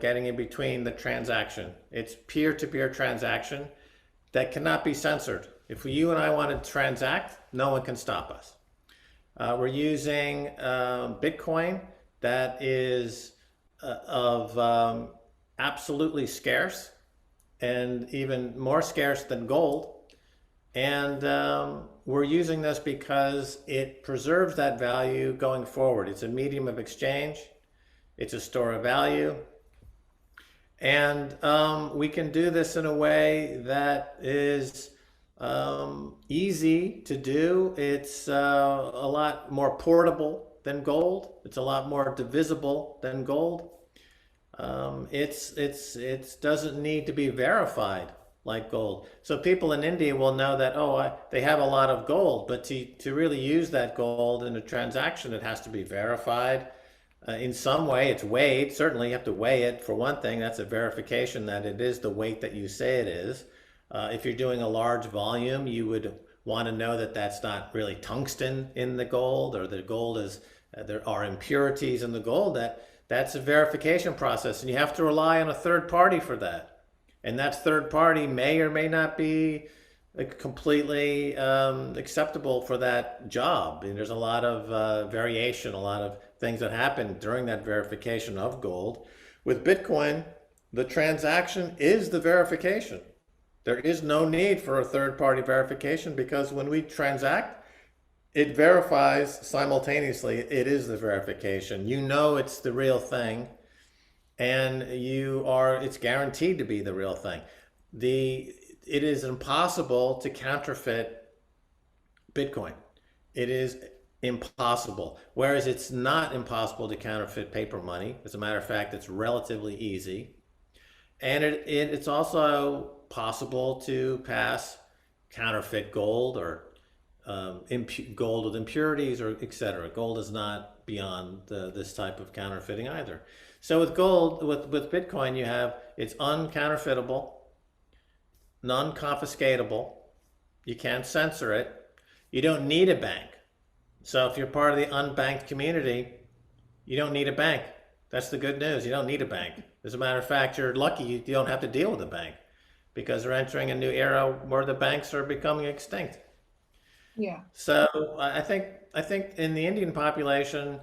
getting in between the transaction. It's peer-to-peer transaction that cannot be censored. If you and I want to transact, no one can stop us. We're using Bitcoin that is of absolutely scarce and even more scarce than gold. And we're using this because it preserves that value going forward. It's a medium of exchange. It's a store of value. And we can do this in a way that is easy to do. It's a lot more portable than gold. It's a lot more divisible than gold. It doesn't need to be verified like gold. So people in India will know that, oh, they have a lot of gold, but to really use that gold in a transaction, it has to be verified. In some way, it's weighed. Certainly, you have to weigh it. For one thing, that's a verification that it is the weight that you say it is. If you're doing a large volume, you would want to know that that's not really tungsten in the gold, or the gold is, there are impurities in the gold. That's a verification process, and you have to rely on a third party for that. And that third party may or may not be completely acceptable for that job. And there's a lot of variation, a lot of things that happen during that verification of gold. With Bitcoin, the transaction is the verification. There is no need for a third party verification, because when we transact, it verifies simultaneously. It is the verification. You know it's the real thing, and it's guaranteed to be the real thing. It is impossible to counterfeit Bitcoin. It is impossible. Whereas it's not impossible to counterfeit paper money. As a matter of fact, it's relatively easy. And it's also possible to pass counterfeit gold, or gold with impurities, or etc. Gold is not beyond this type of counterfeiting either. So with gold, with Bitcoin, it's uncounterfeitable, non-confiscatable. You can't censor it. You don't need a bank. So if you're part of the unbanked community, you don't need a bank. That's the good news. You don't need a bank. As a matter of fact, you're lucky you don't have to deal with a bank, because we're entering a new era where the banks are becoming extinct. Yeah. So I think in the Indian population,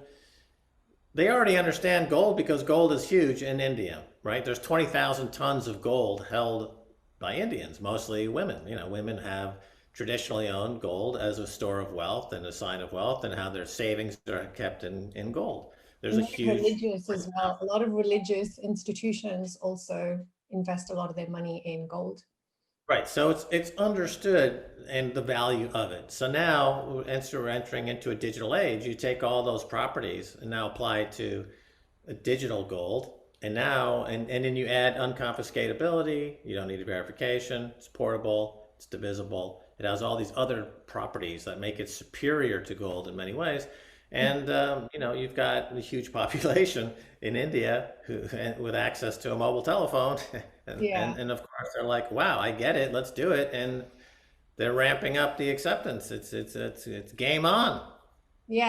they already understand gold, because gold is huge in India, right? There's 20,000 tons of gold held by Indians, mostly women. Women have traditionally owned gold as a store of wealth and a sign of wealth, and how their savings are kept in gold. There's a And very huge. religious as well. A lot of religious institutions also invest a lot of their money in gold. Right, so it's understood, and the value of it. So now, as we're entering into a digital age, you take all those properties and now apply it to a digital gold, and then you add unconfiscatability. You don't need a verification. It's portable. It's divisible. It has all these other properties that make it superior to gold in many ways. And you've got a huge population in India with access to a mobile telephone, Yeah. and of course they're like, "Wow, I get it. Let's do it." And they're ramping up the acceptance. It's game on. Yeah.